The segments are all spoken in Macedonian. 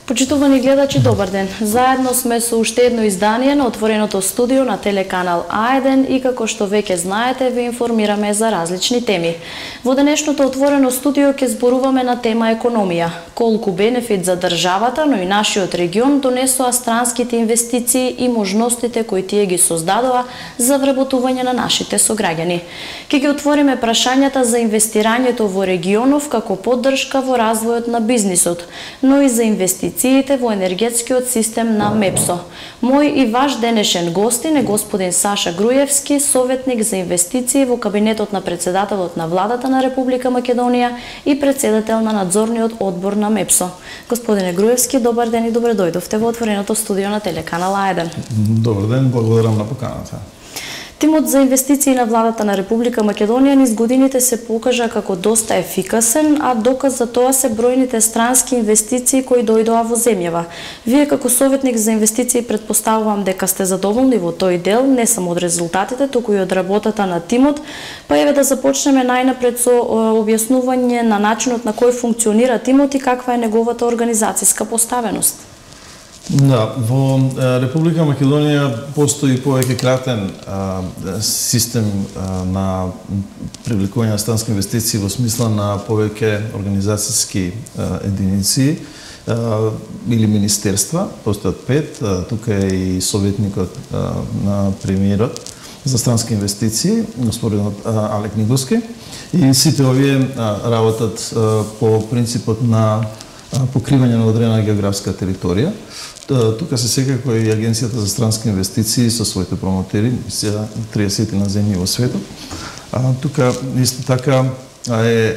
Почитувани гледачи, добар ден. Заедно сме со уште едно издание на отвореното студио на телеканал А1 и како што веќе знаете, ви информираме за различни теми. Во денешното отворено студио ќе зборуваме на тема економија. Колку бенефит за државата, но и нашиот регион донесоа странските инвестиции и можностите кои тие ги создадоа за вработување на нашите сограѓани. Ќе ги отвориме прашањата за инвестирањето во регионов како поддршка во развојот на бизнисот, но и за инвестициите во енергетскиот систем на МЕПСО. Мој и ваш денешен гостин е господин Саша Груевски, советник за инвестиции во кабинетот на председателот на владата на Република Македонија и председател на надзорниот одбор на МЕПСО. Господине Груевски, добар ден и добре дојдовте во отвореното студио на телеканал А1. Добар ден, благодарам на поканата. Тимот за инвестиции на владата на Република Македонија низ годините се покажа како доста ефикасен, а доказ за тоа се бројните странски инвестиции кои дојдоа во земјава. Вие како советник за инвестиции претпоставувам дека сте задоволни во тој дел, не само од резултатите, туку и од работата на тимот. Па еве да започнеме најнапред со објаснување на начинот на кој функционира тимот и каква е неговата организацијска поставеност. Да, во Република Македонија постои повеќе кратен систем на привлекување на странски инвестиции во смисла на повеќе организацијски единици или министерства, постојат 5, тука е и советникот на премиерот за странски инвестиции, господин Алек Ниговски, и сите овие работат по принципот на покривање на одредена географска територија. Тука се секако и Агенцијата за странски инвестиции со своите промотери, 30 на земји во светот. Тука исто така е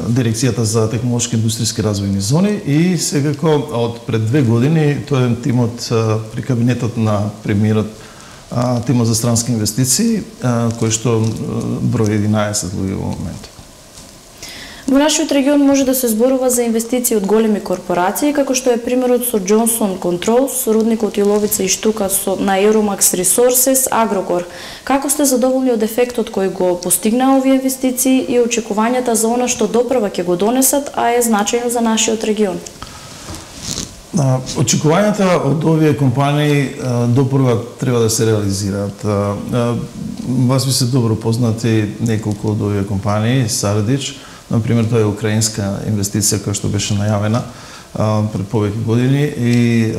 Дирекцијата за технолошки индустријски развојни зони и секако од пред 2 години тој е тимот при кабинетот на премиерот, тимот за странски инвестиции, кој што брои 11 луѓе во моментот. Во нашиот регион може да се зборува за инвестиции од големи корпорации, како што е примерот со Johnson Controls, рудникот Иловица и Штука на Euromax Resources, Agrokor. Како сте задоволни од ефектот кој го постигнаа овие инвестиции и очекувањата за она што допрва ќе го донесат, а е значајно за нашиот регион? Очекувањата од овие компании допрва треба да се реализираат. Вас ви се добро познати неколку од овие компании, Сарадич, например, тоа е украинска инвестиција која што беше најавена пред повеќе години и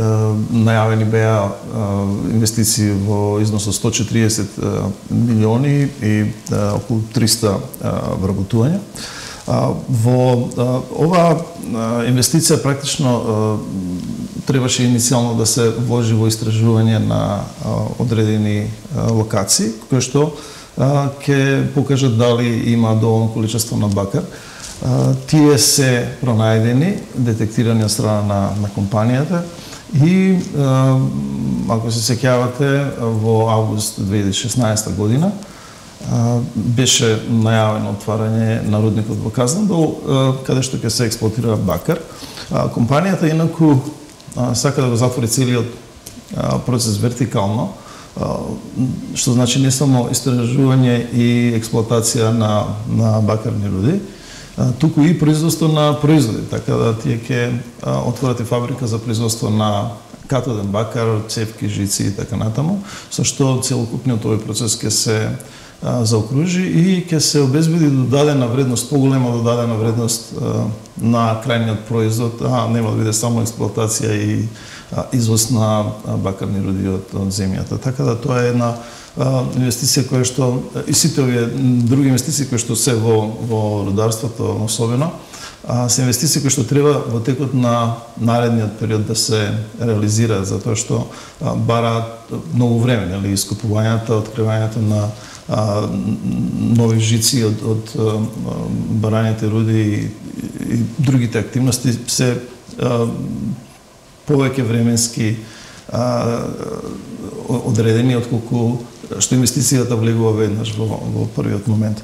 најавени беа инвестиции во износ од 140 милиони и околу 300 вработувања. Во оваа инвестиција практично требаше иницијално да се вложи во истражување на одредени локации, кои што ќе покажат дали има доволно количество на бакар. Тие се пронајдени, детектирани од страна на компанијата и, ако се сеќавате, во август 2016 година беше најавено отварање на рудникот во Казандол, каде што ќе се експлоатира бакар. Компанијата инаку сака да го затвори целиот процес вертикално, што значи не само истражување и експлоатација на бакарни руди, туку и производство на производи, така да тие ќе отворат и фабрика за производство на катоден бакар, цевки, жици и така натаму, со што целокупниот овој процес ќе се заокружи и ќе се обезбеди додадена вредност, поголема додадена вредност на крајниот производ, нема да биде само експлоатација и извоз на бакарни руди од земјата. Така да тоа е една инвестиција која што и сите овие други инвестиции кои што се во рударството особено, се инвестиции кои што треба во текот на наредниот период да се реализираат, затоа што бараат многу време, нели, искупувањето, откривањето на нови жици од бараните руди и другите активности се повеќе временски одредени отколку што инвестицијата влегува веднаш во првиот момент.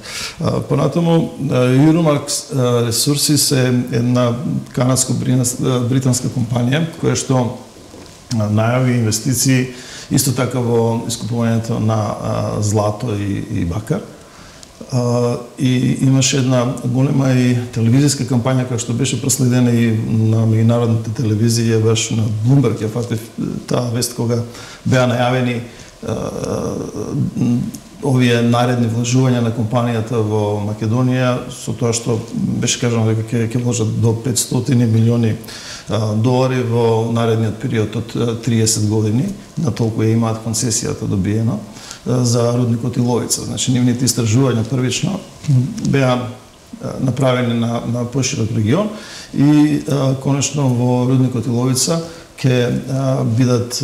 Понатаму, Euromax Resources е една канадско-британска компанија која што најави инвестиции исто така во искупувањето на злато и бакар. и имаше една голема и телевизијска кампања која што беше проследена и на меѓународните телевизии, баш на Bloomberg, ја фатив таа вест кога беа најавени овие наредни вложувања на компанијата во Македонија, со тоа што беше кажано дека ќе вложат до 500 милиони долари во наредниот период од 30 години, на толку ја имаат концесијата добиена за рудникот Иловица. Значи, нивните истражувања првично беа направени на поширок регион и конечно во рудникот Иловица ќе бидат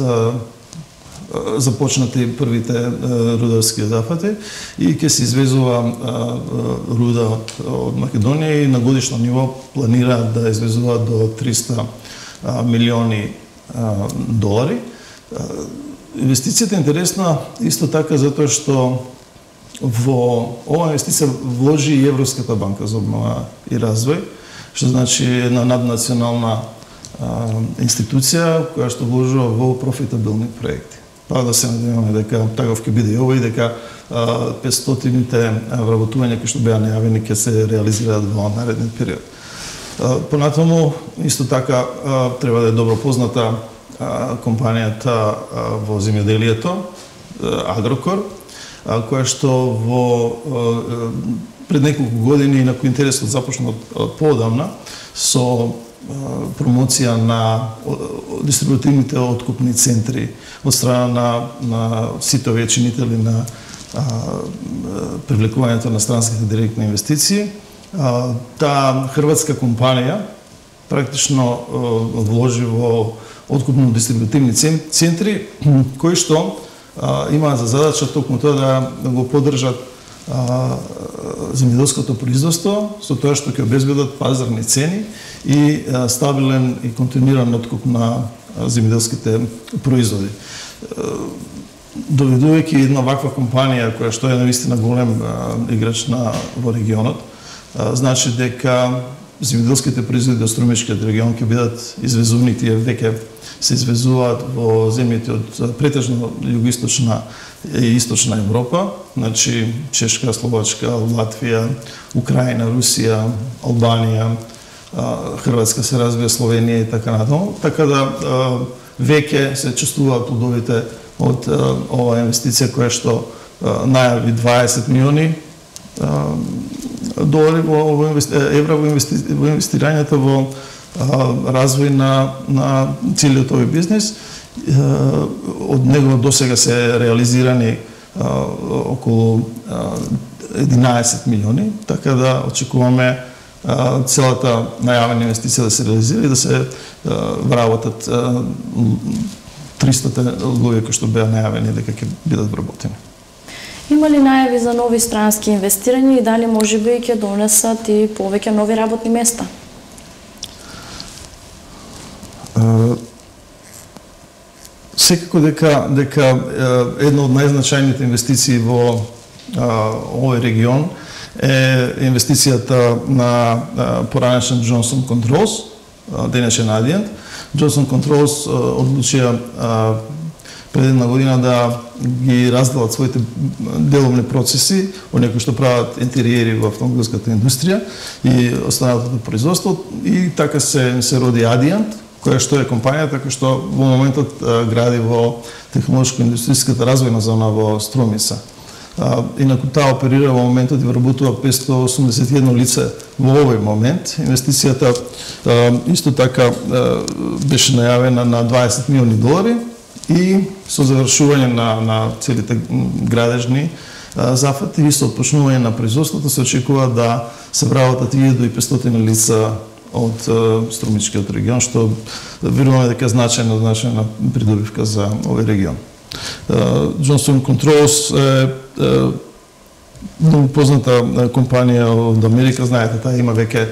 започнати првите рударски зафати и ќе се извезува руда од Македонија и на годишно ниво планираат да извезуваат до 300 милиони долари. Инвестицијата е интересна исто така затоа што во оваа инвестиција вложи и Европската банка за обнова и развој, што значи една наднационална институција која што вложува во профитабилни проекти. Па да се надеваме дека таков ќе биде и ова и дека 500-те вработувања кои што беа најавени ќе се реализираат во наредниот период. Понатаму исто така треба да е добро позната компанијата во земјоделието, Агрокор, која што пред неколку години, инаку интересот започна од поодамна, со промоција на дистрибутивните откупни центри од страна на сите овие чинители на привлекувањето на странските директни инвестиции. Таа хрватска компанија практично вложи во откупно-дистрибутивни центри, кои што имаат за задача токму тоа да го поддржат земјоделското производство, со тоа што ќе обезбедат пазарни цени и стабилен и континуиран откуп на земјоделските производи. Доведувајќи една ваква компанија која што е навистина голем играч во регионот, значи дека земјоделските производи од Струмичкиот регион ќе бидат извезувани, тие веќе се извезуваат во земјите од претежно југоисточна и источна Европа, значи Чешка, Словачка, Латвија, Украина, Русија, Албанија, Хрватска се развија, Словенија и така натаму. Така да веќе се чувствуваат плодовите од оваа инвестиција која што најави 20 милиони долари евра во инвестирањето во развој на целиот овој бизнес. Од него досега се реализирани околу 11 милиони, така да очекуваме целата најавена инвестиција да се реализира и да се вработат 300 луѓе кои што беа најавени дека ќе бидат вработени. Има ли најави за нови странски инвестирања и дали можеби ќе донесат и повеќе нови работни места? Секако дека една од најзначајните инвестиции во овој регион е инвестицијата на поранешен Johnson Controls, денешен Adient. Johnson Controls одлучија пред една година да ги разделат своите деловни процеси, оние кои што прават интериери во автомобилската индустрија и останатото производство, и така се роди Adient, која што е компанијата која што во моментот гради во технолошко-индустријската развојна зона во Струмица. Инаку таа оперира во моментот и вработува 581 лице во овој момент. Инвестицијата исто така беше најавена на 20 милиони долари и со завршување на целите градежни зафати и со отпочнување на производството се очекува да се вработат 1500 лица од Струмичкиот регион, што веруваме дека е значајна придобивка за овој регион. Johnson Controls е многу позната компанија од Америка, знаете, таа има веќе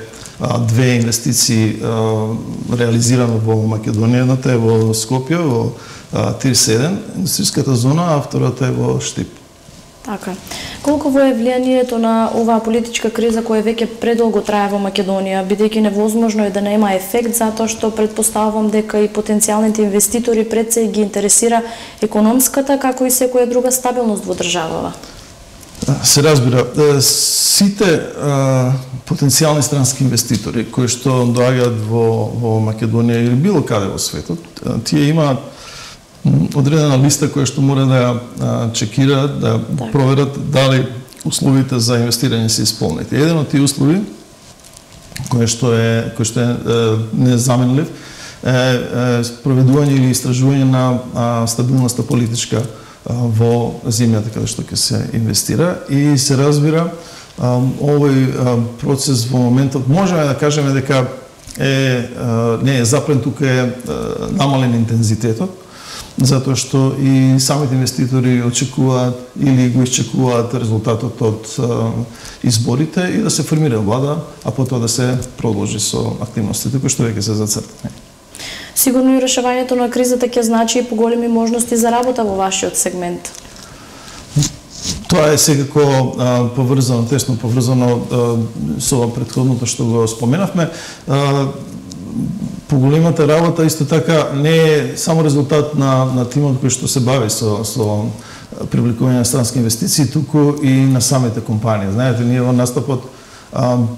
две инвестиции реализирано во Македонија, едната е во Скопје, во Тир 7, индустријската зона, а втората е во Штип. Така. Колку е влијанието на оваа политичка криза која веќе предолго трае во Македонија, бидејќи невозможно е да нема ефект, затоа што предпоставувам дека и потенцијалните инвеститори пред се ги интересира економската, како и секоја друга стабилност во државава? Се разбира, сите потенцијални странски инвеститори кои што доаѓаат во Македонија или било каде во светот, тие имаат одредена листа која што мора да ја чекираат, да проверат дали условите за инвестирање се исполнети. Еден од тие услови кој што е незаменлив е проведување или истражување на стабилноста политичка во земјата каде што ќе се инвестира и се разбира овој процес во моментот можеме да кажеме дека не е запрен, тука е намален интензитетот, затоа што и самите инвеститори очекуваат или го исчекуваат резултатот од изборите и да се формира влада, а потоа да се продолжи со активностите кои што веќе се зацртани. Сигурно и решавањето на кризата ќе значи и поголеми можности за работа во вашиот сегмент. Тоа е секако поврзано, тесно поврзано со претходното што го споменавме. Поголемата работа исто така не е само резултат на тимот кој што се бави со привлекување на странски инвестиции, туку и на самите компании. Знаете, ние во настапот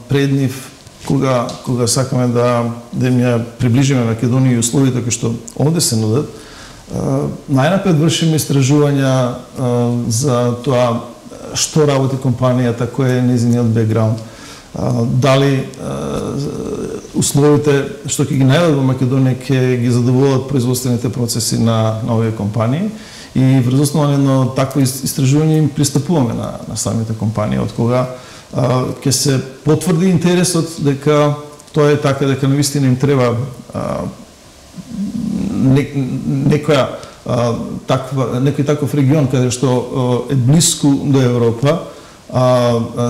пред нив кога сакаме да им ја приближиме Македонија и условите кои што овде се нудат, најнапред вршиме истражувања за тоа што работи компанијата, кој е нејзиниот бекграунд, дали условите што ќе ги најдат во Македонија ќе ги задоволат производствените процеси на овие компании и врз основа на такво истражување им пристапуваме на самите компании, од кога ќе се потврди интересот дека тоа е така, дека навистина им треба некој таков регион каде што е блиску до Европа,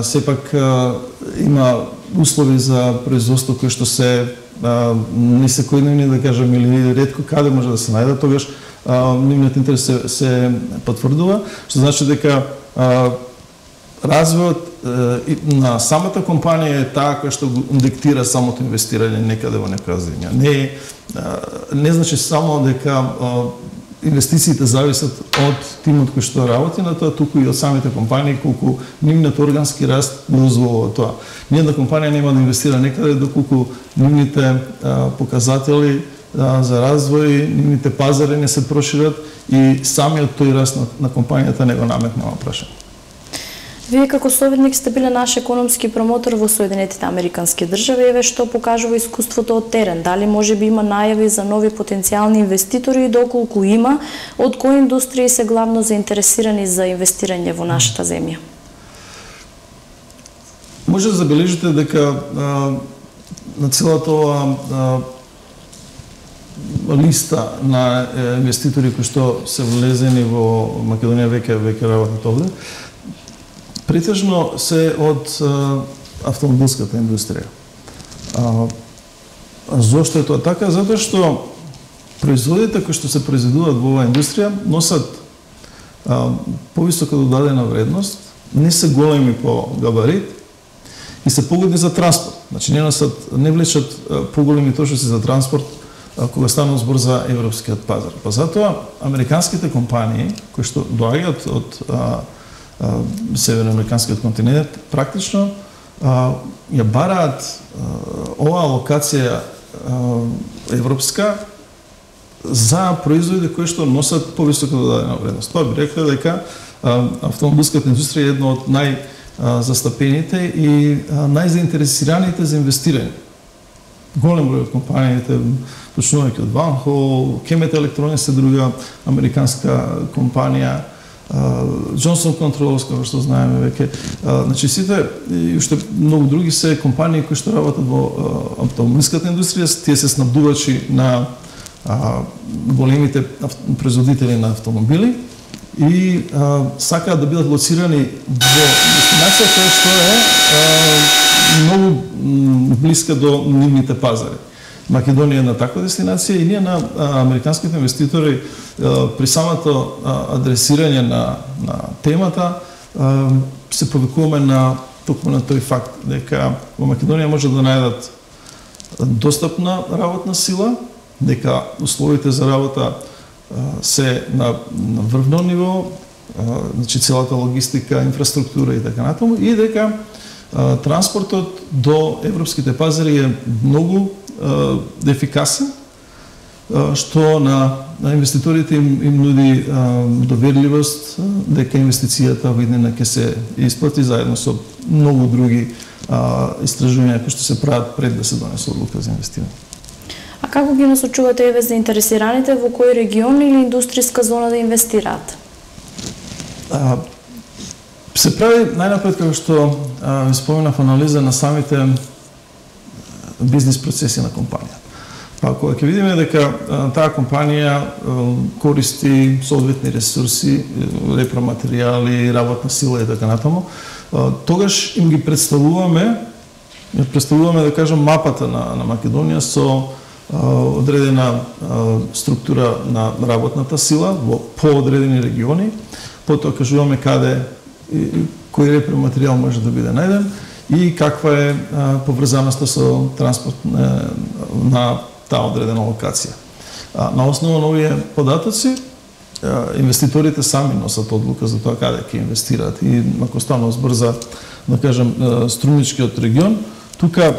сепак има услови за производство кои што се не секојдневни, да кажем, или ретко каде може да се најдат, тогаш нивниот интерес се потврдува, што значи дека развојот на самата компанија е таа која што го диктира самото инвестирање некаде во некоја земја. Не значи само дека инвестициите зависат од тимот кој што работи на тоа, туку и од самите компании, колку нивниот органски раст го дозволува тоа. Ниедна компанија нема да инвестира некаде доколку нивните показатели за развој, нивните пазари не се прошират и самиот тој раст на компанијата не го наметнува прашање. Вие како советник сте биле наш економски промотор во Соединетите Американски држави, еве што покажува искуството од терен. Дали може би има најави за нови потенцијални инвеститори и доколку има, од кои индустрии се главно заинтересирани за инвестирање во нашата земја? Може да забележите дека на целата ова листа на инвеститори кои што се влезени во Македонија веќе работат овде, претежно се од автомобилската индустрија. Зошто е тоа така? Затоа што производите кои што се произведуваат во оваа индустрија носат повисока додадена вредност, не се големи по габарит и се погодни за транспорт. Значи не влечат поголеми трошоци за транспорт кога станува збор за европскиот пазар. Па затоа американските компании кои што доаѓаат од северноамериканскиот континент практично ја бараат оваа локација европска за производи кои што носат повисока додадена вредност. Тоа би рекла дека автомобилската индустрија е една од најзастапените и најзаинтересираните за инвестирање. Голем број од компаниите, почнувајќи од Van Hall, Kemet Electronics е друга американска компанија, Johnson Controls, како што знаеме веќе. Значи сите и уште многу други се компании кои што работат во автомобилската индустрија, тие се снабдувачи на големите производители на автомобили и сакаат да бидат лоцирани во дестинација која што е многу блиска до нивните пазари. Македонија е на таква дестинација и ние на американските инвеститори при самото адресирање на темата се повикуваме токму на тој факт дека во Македонија може да најдат достапна работна сила, дека условите за работа се на врвно ниво, значи целата логистика, инфраструктура и така натаму, и дека транспортот до европските пазари е многу ефикасен, што на инвеститорите им нуди доверливост дека инвестицијата во иднина ќе се исплати заедно со многу други истражувања кои што се прават пред да се донесе одлука за инвестирање. А како ги насочувате еве заинтересираните во кој регион или индустријска зона да инвестираат? Се прави најнапред, како што ви споменав, анализа на самите бизнис процеси на компанијата. Па кога ќе видиме дека таа компанија користи соодветни ресурси, репроматеријали, работна сила и така натаму, тогаш им ги представуваме да кажам мапата на Македонија со одредена структура на работната сила во поодредени региони, потоа кажуваме каде кој репроматеријал може да биде најден и каква е поврзаноста со транспорт на таа одредена локација. На основа на овие податоци, инвеститорите сами носат одлука за тоа каде ќе инвестираат и ако станува збор за, да кажем, струмничкиот регион, тука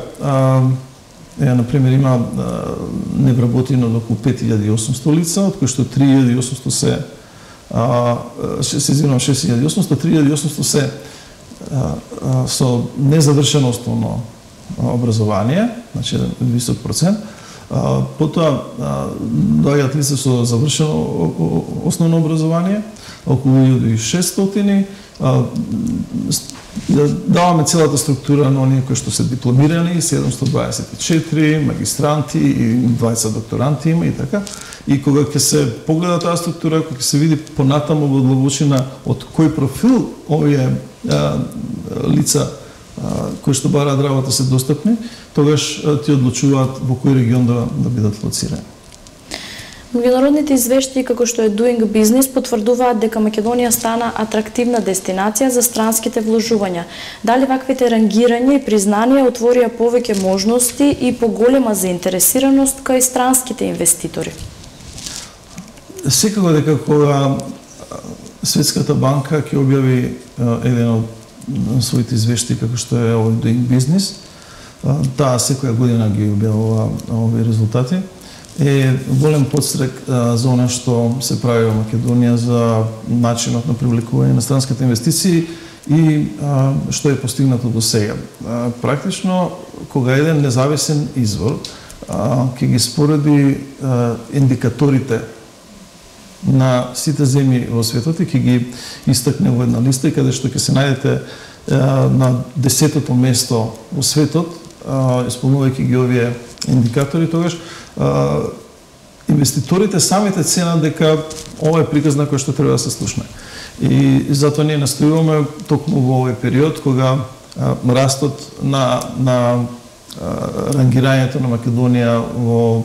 на пример има невработено од околу 5800 лица, од кои што 3800 се 3800 се со незавршено основно образование, значи висок процент. Потоа доаѓаат лица со завршено основно образование, околу 1600. Даваме целата структура на оние кои што се дипломирани, 724 магистранти и 20 докторанти има и така. И кога ќе се погледа таа структура, кога ќе се види понатаму во длабочина од кој профил овие лица кои што бараат работа се достапни, тогаш ти одлучуваат во кој регион да бидат лоцирани. Меѓународните извештаи како што е Doing Business потврдуваат дека Македонија стана атрактивна дестинација за странските вложувања. Дали ваквите рангирања и признанија отворија повеќе можности и поголема заинтересираност кај странските инвеститори? Секако дека кога Светската банка ќе објави еден од своите извештаи како што е овој Doing Business, таа секоја година ги објавува овие резултати, е голем подстрек за оно што се прави во Македонија за начинот на привлекување на странските инвестиции и што е постигнато до сега. Практично, кога еден независен извор ќе ги спореди индикаторите на сите земји во светот и ќе ги истакне во една листа, каде што ќе се најдете на 10-тото место во светот, исполнувајќи ги овие индикатори, тогаш инвеститорите самите ценат дека ова е приказна која што треба да се слушне. И затоа ние настојуваме токму во овој период кога растот на рангирањето на Македонија во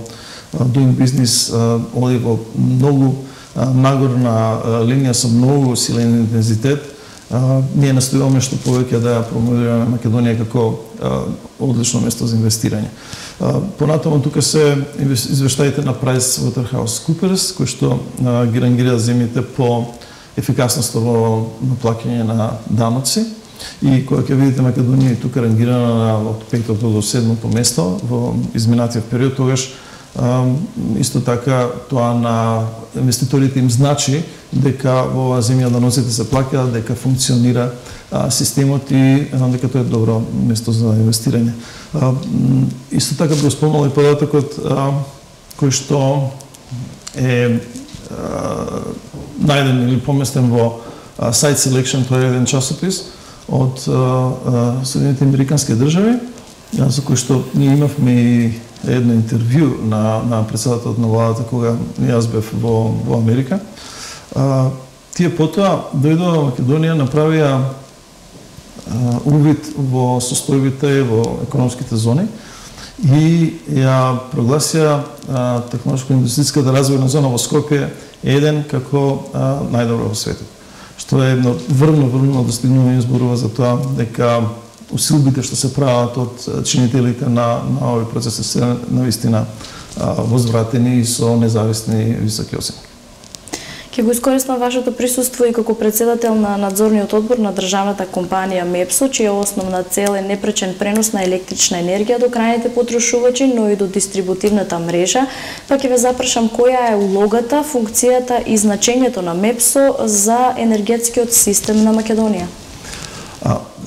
Doing Business оди во многу нагорна линија со многу силен интензитет, ние настојуваме што повеќе да ја промовираме Македонија како одлично место за инвестирање. Понатаму тука се извештаите на PricewaterhouseCoopers, кои што ги рангираат земјите по ефикасност во наплаќање на даноци. И кога ќе видите Македонија и тука рангирана од 5-то до 7-то место во изминатиот период, тогаш исто така тоа на инвеститорите им значи дека во оваа земја даноците се плаќаат, дека функционира системот и дека тоа е добро место за инвестирање. Исто така би спомнал и податокот кој што е најден или поместен во Site Selection, тоа е еден часопис од Соединените Американски држави, за кој што ние имавме и едно интервју на председателот на владата кога јас бев во Америка. Тие потоа дојдоа во Македонија, направија увид во состојбите во економските зони и ја прогласија технолошко-индустријската развојна зона во Скопје еден како најдобро во светот. Што е едно врвно достигнување, зборува за тоа дека усилбите што се прават од чинителите на овој процес се навистина возвратени и со независни високи оценки. Ќе го искористам вашето присуство и како претседател на надзорниот одбор на државната компанија МЕПСО, чија основна цел е непречен пренос на електрична енергија до крајните потрошувачи, но и до дистрибутивната мрежа, па ќе ве запрашам која е улогата, функцијата и значењето на МЕПСО за енергетскиот систем на Македонија.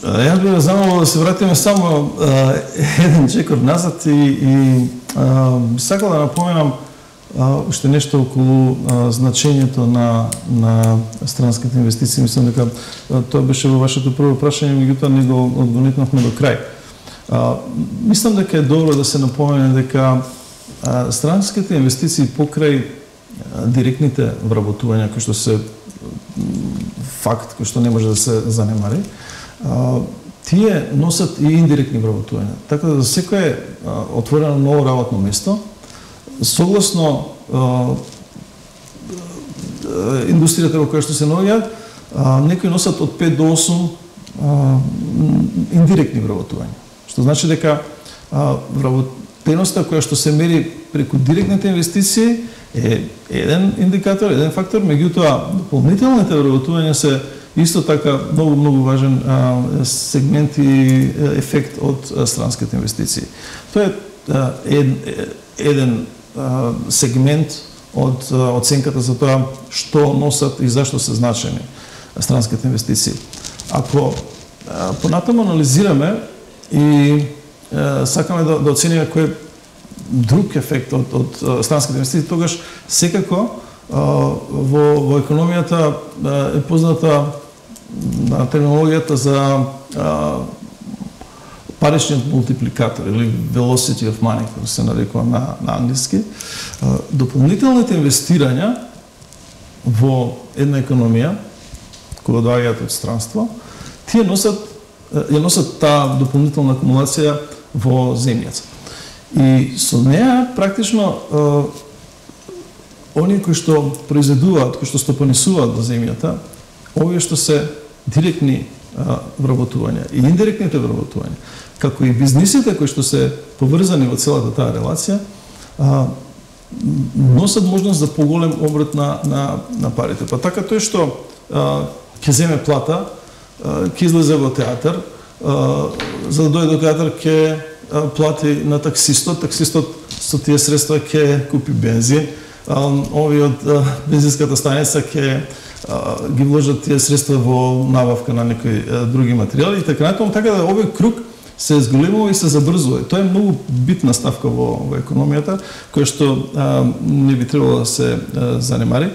Ја би замолил да се вратиме само еден чекор назад и сакал да напоменам уште нешто околу значењето на странските инвестиции. Мислам дека тоа беше во вашето прво прашање, меѓутоа не го одгонетнавме до крај. Мислам дека е добро да се напомене дека странските инвестиции покрај директните вработувања, кои што се факт, кој што не може да се занемари, тие носат и индиректни вработувања. Така да за секое отворено ново работно место, согласно индустријата во која што се наоѓаат, некои носат од 5 до 8 индиректни вработувања. Што значи дека вработеноста која што се мери преку директните инвестиции е еден индикатор, еден фактор, меѓутоа дополнителните вработувања се исто така многу важен сегмент и ефект од странските инвестиции. Тоа е еден сегмент од оценката за тоа што носат и зашто се значени странските инвестиции. Ако понатаму анализираме и сакаме да оцениме кој друг ефект од странските инвестиции, тогаш секако во економијата е позната на терминологијата за паричниот мултипликатор или velocity of money, како се нарекува на англиски. Дополнителните инвестирања во една економија, кои доаѓаат од странство, тие носат таа дополнителна акумулација во земјата. И со неа практично оние кои што произведуваат, кои што стопанисуваат во земјата, овие што се директни вработувања и индиректните вработувања, како и бизнисите кои што се поврзани во целата таа релација, носат можност за поголем обрат на парите. Па така тој што ќе земе плата, ќе излезе во театар, за да дојде до театар ќе плати на таксистот со тие средства ќе купи бензин, овие од бензинската станица ќе ги вложат тие средства во набавка на некои други материјали и така натаму, така да овој круг се зголемува и се забрзува. Тоа е многу битна ставка во економијата, која што не би требало да се занемари.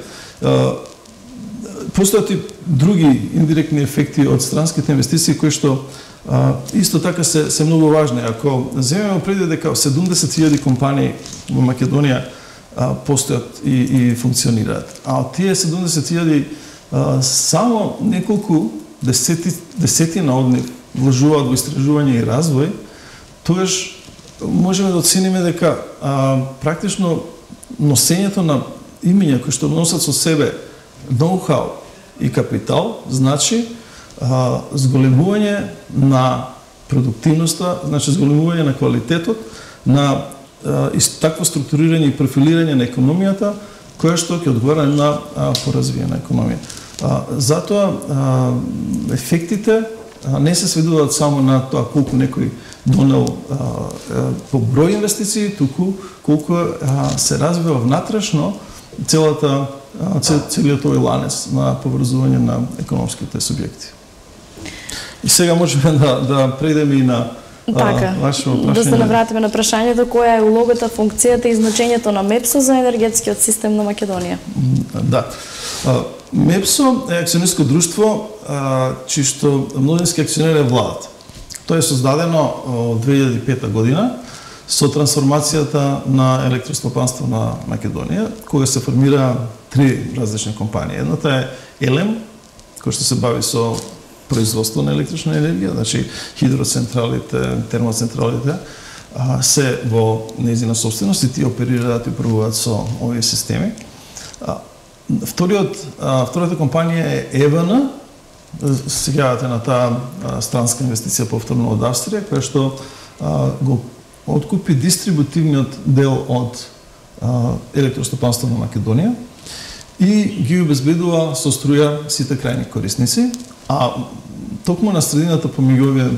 Постојат и други индиректни ефекти од странските инвестиции кои што исто така се многу важни. Ако земеме преди дека 70.000 компании во Македонија постојат и функционираат, а од тие 70.000 само неколку десетина од нив вложуваат во истражување и развој, тогаш можеме да оцениме дека практично носењето на имиња кои што носат со себе ноу-хау и капитал, значи зголемување на продуктивноста, значи зголемување на квалитетот, на такво структурирање и профилирање на економијата, која што ќе одговара на поразвиена економија. Затоа ефектите не се сведуваат само на тоа колку некој донел по број инвестиции, туку колку се развива внатрешно целиот овој ланец на поврзување на економските субјекти. И сега можеме да преидеме и на вашето прашање. Да се навратиме на прашањето која е улогата, функцијата и значењето на МЕПСО за енергетскиот систем на Македонија. Да. МЕПСО е акционерско друштво чиј што мнозински акционер е владата. Тоа е создадено од 2005 година со трансформацијата на електростопанство на Македонија, кога се формира три различни компании. Едната е ЕЛЕМ, која што се бави со производство на електрична енергија, значи хидроцентралите, термоцентралите се во нејзина собственост и тие оперираат и управуваат со овие системи. Втората компанија е ЕВН, сеќавате на таа странска инвестиција повторно од Австрија, која што го откупи дистрибутивниот дел од електростопанство на Македонија и ги обезбедува со струја сите крајни корисници, а токму на средината помеѓу овие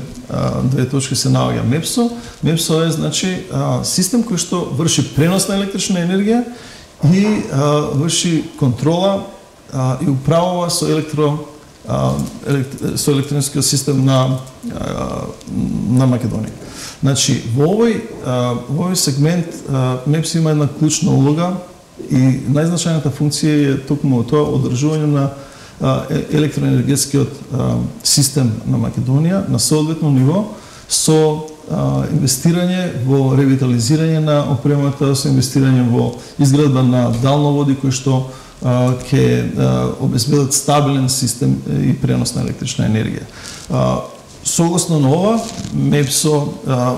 две точки се наоѓа МЕПСО. МЕПСО е значи систем кој што врши пренос на електрична енергија и врши контрола и управува со електрическиот систем на Македонија. Значи, во овој сегмент МЕПС има една клучна улога и најзначајната функција е токму тоа одржување на електроенергетскиот систем на Македонија на соодветно ниво со инвестирање во ревитализирање на опремата, со инвестирање во изградба на далноводи кои што ќе обезбедат стабилен систем и пренос на електрична енергија. Согласно на ова, МЕПСО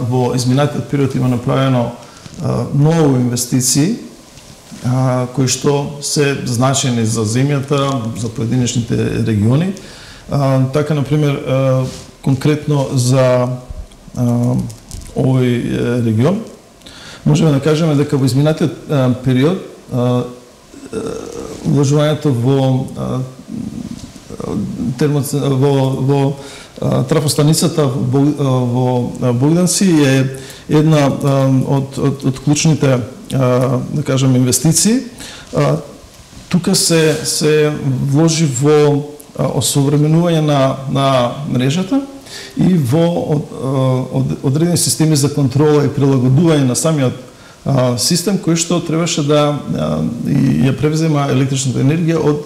во изминатиот период има направено многу инвестиции кои што се значајни за земјата, за поединечните региони. Така, например, конкретно за овој регион, можеме да кажеме дека во изминатиот период вложувањето во трафостаницата во Богданци е една од клучните, да кажем, инвестиции. Тука се вложи во осовременување на мрежата и во одредени системи за контрола и прилагодување на самиот систем кој што требаше да ја превзема електричната енергија од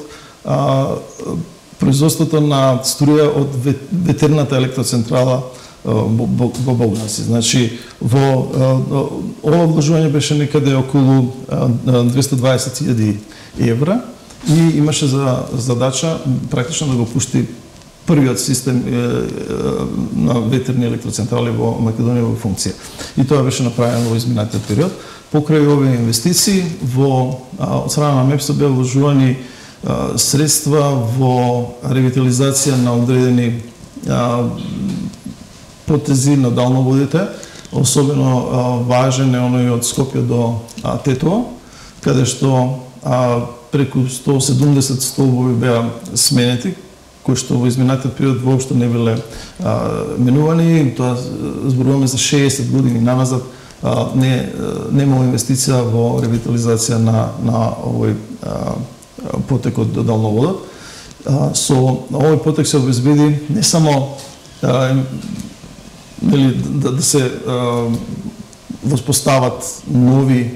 производството на струја од ветерната електроцентрала во Богданци. Значи, ова вложување беше некаде околу 220.000 евра и имаше за задача практично да го пушти првиот систем на ветерни електроцентрали во Македонија во функција. И тоа беше направено во изминатиот период. Покрај овие инвестиции, од страна на МЕПСО беа вложувани средства во ревитализација на одредени потези на далноводите, особено важен е оној од Скопје до Тетово, каде што преку 170 столбови беа сменети, кои што во изминатиот период воопшто не биле менувани. Тоа зборуваме за 60 години назад, немало инвестиција во ревитализација на овој потек од далноводот. Со овој потек се обезбеди не само да се воспостават нови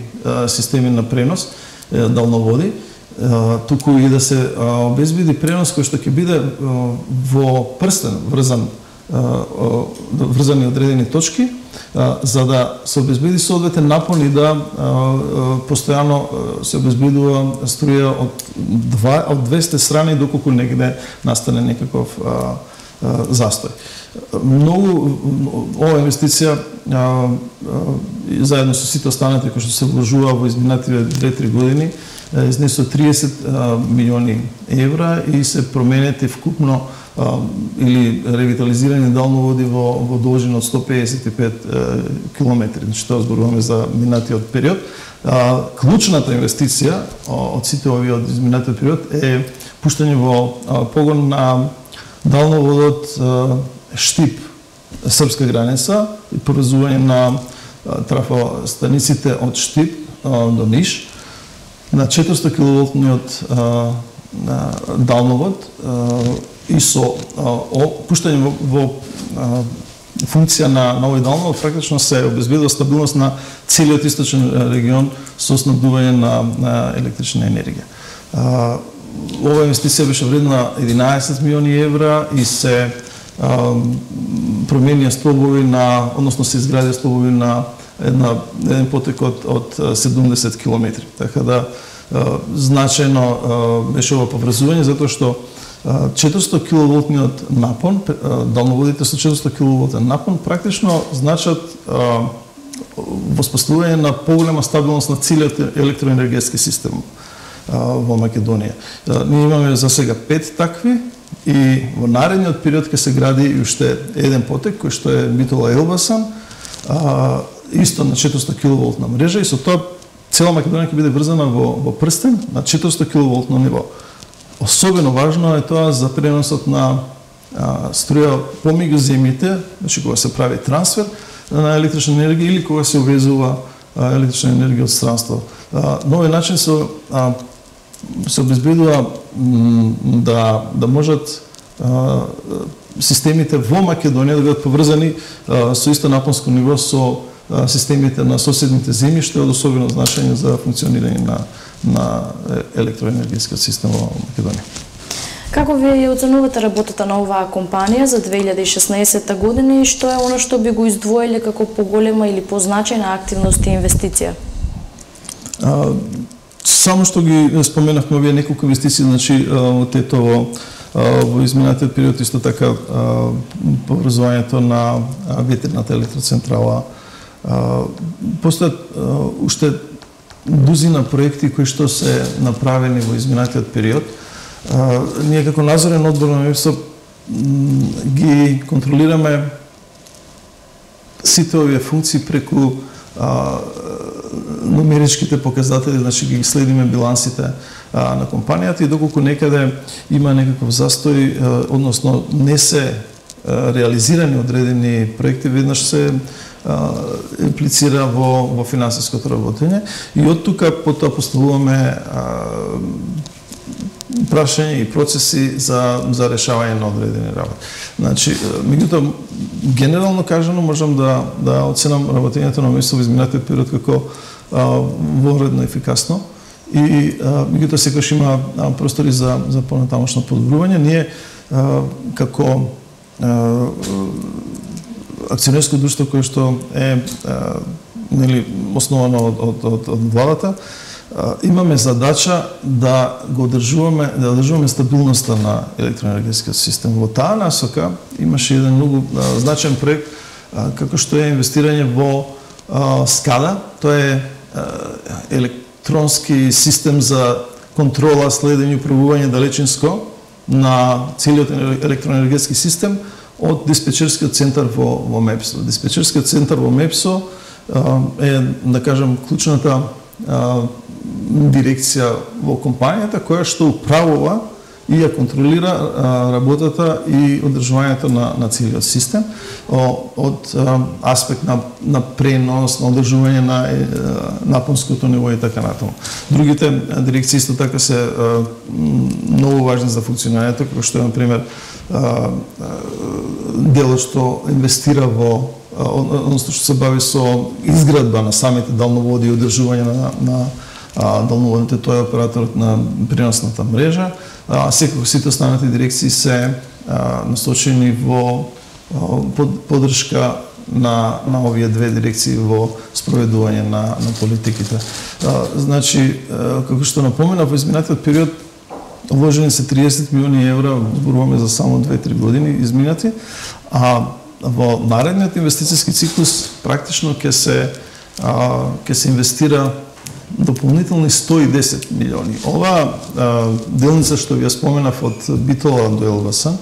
системи на пренос далноводи, туку и да се обезбеди пренос кој што ќе биде во прстен врзани одредени точки, за да се обезбеди соодветен напон и да постојано се обезбедува струја од двете страни доколку негде настане некаков застој. Ова инвестиција заедно со сите останати кои што се вложува во изминативе 2-3 години изнесува 30 милиони евра и се променети вкупно или ревитализирани далноводи во должина од 155 километри. Значи тоа зборуваме за минатиот период. Клучната инвестиција од сите овие од изминатиот период е пуштање во погон на далноводот Штип српска граница и поврзување на трафостаниците од Штип до Ниш на 400 киловолтниот далновод и со пуштање во функција на овој далновод практично се обезбедува стабилност на целиот источен регион со снабдување на електрична енергија. Ова инвестиција беше вредна 11 милиони евра и се променија столбови односно се изградија столбови на еден потек од 70 километри. Така да значајно беше ова поврзување затоа што 400 киловолтниот напон, далноводите со 400 киловолтен напон практично значат воспоставување на поголема стабилност на целиот електроенергетски систем во Македонија. Ние имаме за сега 5 такви и во наредниот период ќе се гради и уште еден потек кој што е Битола Елбасан, исто на 400 киловолтна мрежа и со тоа цела Македонија ќе биде врзана во прстен на 400 киловолтно ниво. Особено важно е тоа за преносот на струја помеѓу земјите, значи кога се прави трансфер на електрична енергија или кога се увезува електрична енергија од странство. На овој начин се обезбедува да можат системите во Македонија да бидат поврзани со исто напонско ниво со системите на соседните земји, што е од особено значење за функционирање на електроенергискиот систем во Македонија. Како вие ја оценувате работата на оваа компанија за 2016 година и што е оно што би го издвоиле како поголема или позначајна активност и инвестиција? Само што ги споменавме овие неколку инвестиции, значи Тетово, во изминатиот период исто така поврзувањето на ветерната електроцентрала. Постојат уште дузина проекти кои што се направени во изминатиот период. Ние како надзорен одбор на МЕПСО ги контролираме сите овие функции преку нумеричките показатели, значи ги следиме билансите на компанијата и доколку некаде има некаков застој, односно не се реализирани одредени проекти, веднаш се имплицира во финансиското работење и од тука потоа поставуваме прашања и процеси за решавање на одредени работи. Значи, меѓутоа, генерално кажано можам да оценам работењето на МЕПСО во изминатиот период како воредно ефикасно и меѓутоа секогаш има простори за понатамошно подобрување. Ние како акционерско друштво кое што е нели основано од владата, имаме задача да го одржуваме стабилноста на електроенергискиот систем. Во таа насока имаше еден многу значаен проект како што е инвестирање во SCADA, тоа е електронски систем за контрола, следење и управување далечинско на целиот електроенергетски систем од диспечерскиот центар во МЕПСО. Диспечерскиот центар во МЕПСО е, да кажем, клучната дирекција во компанијата која што управува и ја контролира работата и одржувањето на целиот систем од аспект на пренос, на одржување на напонското ниво и така натаму. Другите дирекции исто така се многу важни за функционирањето, како што е, например, делот што инвестира во, односно што се бави со изградба на самите далноводи и одржување на далноводите, тоа е операторот на преносната мрежа. Секако сите останати дирекции се насочени во поддршка на овие две дирекции во спроведување на политиките. Значи, како што напоменав, во изминатиот период вложени се 30 милиони евра, зборуваме за само 2-3 години изминати, а во наредниот инвестицијски циклус практично ќе се инвестира дополнителни 110 милиони. Ова делница што ви ја споменав од Битола до Елбаса,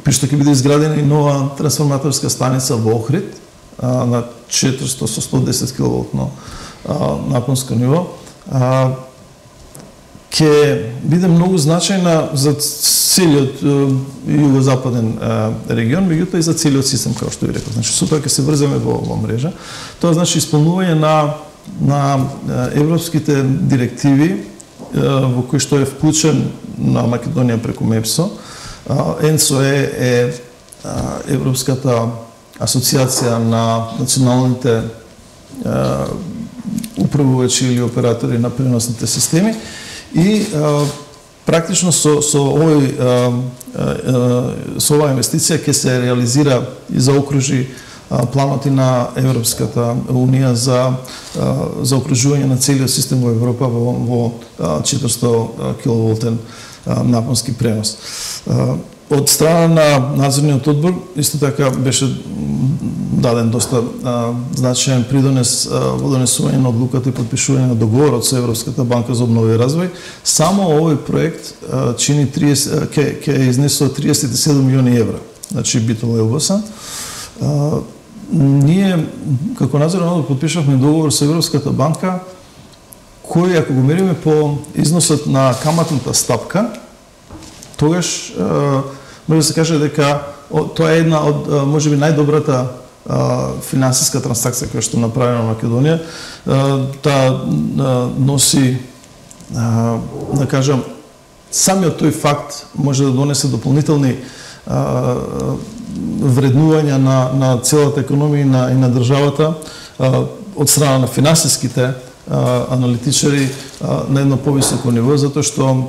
при што ќе биде изградена и нова трансформаторска станица во Охрид на 400 со 110 киловолтно напонско ниво, ќе биде многу значајна за целиот југозападен регион, меѓутоа и за целиот систем, како што ви реков. Значи, со тоа ќе се врземе во мрежа. Тоа значи исполнување на европските директиви во кои што е вклучен на Македонија преку МЕПСО. ЕНЦО е Европската асоциација на националните управувачи или оператори на преносните системи и практично со оваа инвестиција ќе се реализира и заокружи планот и на Европската Унија за окружување на целиот систем во Европа во 400 киловолтен напонски пренос. Од страна на надзорниот одбор исто така беше даден доста значаен придонес во донесување на одлуката и подпишување на договорот со Европската банка за обнова и развој. Само овој проект чини ќе изнесува 37 милиони евра. Значи Битола Елбаса. ние како надзорен одбор подпишавме договор со Европската банка кој, ако го мериме по износот на каматната стапка, тогаш може да се каже дека тоа е една од можеби најдобрата финансиска трансакција која што направена во Македонија. Таа носи, да кажам, самиот тој факт може да донесе дополнителни вреднувања на целата економија и на државата од страна на финансиските аналитичари на едно повисоко ниво, затоа што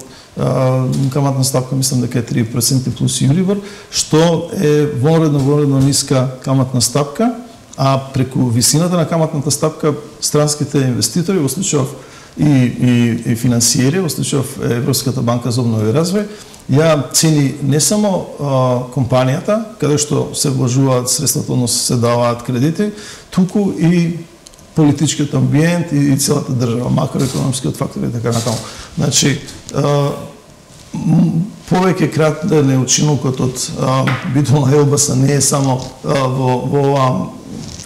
каматна стапка мислам дека е 3% плюс Юрибор, што е вонредно ниска каматна стапка, а преку висината на каматната стапка странските инвеститори, во случајов и финансиери, во случајов Европската банка за обнова и развој, ја цени не само компанијата, каде што се вложуваат средствата, односно се даваат кредити, туку и политичкиот амбиент и целата држава, макроекономскиот фактор и така натаму. Значи, повеќе кратен е учинокот од битолна елбаса не е само во ова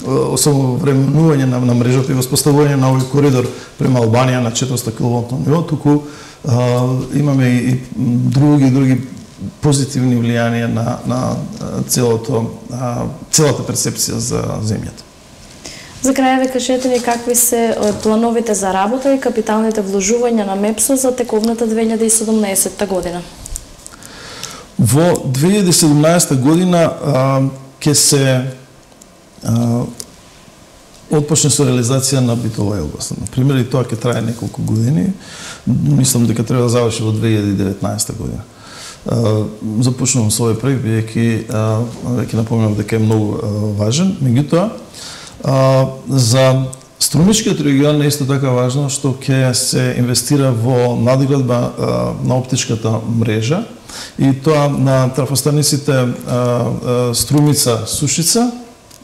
осовременување на мрежата и воспоставување на овој коридор према Албанија на 400 киловолтно ниво, туку имаме и други позитивни влијанија на целата перцепција за земјата. За крај ве кажете ни какви се плановите за работа и капиталните вложувања на МЕПСО за тековната 2017 година? Во 2017 година ќе се отпочне со реализација на битова елбаса. Например, и тоа ќе трае неколку години. Мислам дека треба да заврши во 2019 година. Започнувам со овој проект, бидејќи веќе напомнам дека е многу важен. Меѓутоа, за Струмичкиот регион е исто така важно што ќе се инвестира во надградба на оптичката мрежа и тоа на трафостаниците Струмица-Сушица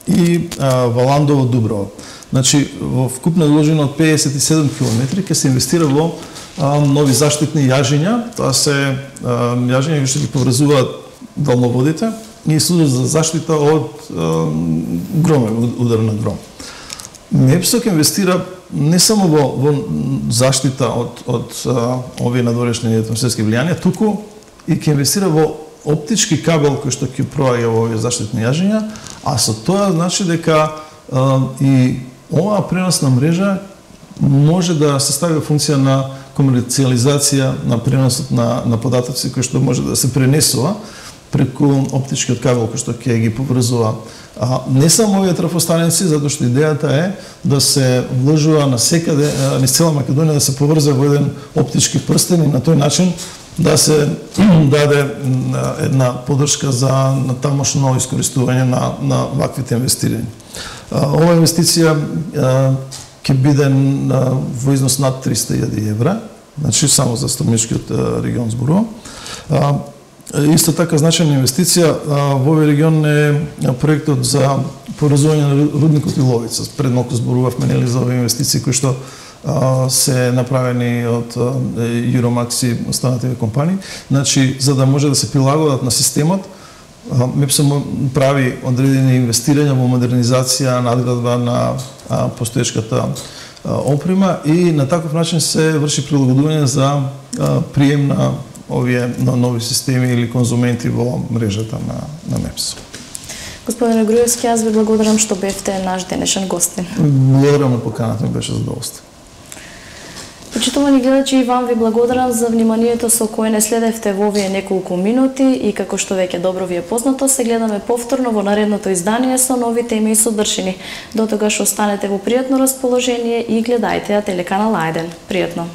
и Валандово-Дуброво. Значи, во вкупна должина од 57 км ќе се инвестира во нови заштитни јажиња. Тоа се јажиња што ги поврзуваат далноводите и служат за заштита од громе, удар на гром. МЕПСО ќе инвестира не само во заштита од овие надворешни атмосферски влијанија, туку и ќе инвестира во оптички кабел кој што ќе проаѓа во овие заштитни јажиња, а со тоа значи дека и оваа преносна мрежа може да се стави во функција на комерцијализација на преносот на податоци кој што може да се пренесува преку оптичкиот кабел кој што ќе ги поврзува не само овие трафостаници, затоа што идејата е да се вложува на секаде, низ цела Македонија да се поврзе во еден оптички прстен и на тој начин да се даде една поддршка за тамошно искористување на ваквите инвестирања. Ова инвестиција ќе биде во износ над 300.000 евра, значи само за Струмичкиот регион зборувам. Исто така значајна инвестиција во овој регион е проектот за поврзување на рудникот Иловица. Пред малку зборувавме нели за овие инвестиции кои што се направени од Юромакс и останатите компании. Значи, за да може да се прилагодат на системот, МЕПСО прави одредени инвестирања во модернизација, надградба на постоечката опрема и на таков начин се врши прилагодување за прием на овие нови системи или конзументи во мрежата на МЕПСО. Господине Груевски, јас ви благодарам што бевте наш денешен гостин. Благодарам на поканата, ми беше задоволство. Почитувани гледачи, и вам ви благодарам за вниманието со кое не следевте во овие неколку минути и како што веќе добро ви е познато, се гледаме повторно во наредното издание со нови теми и содржини. До тогаш останете во пријатно расположение и гледајте ја телеканал А1. Пријатно!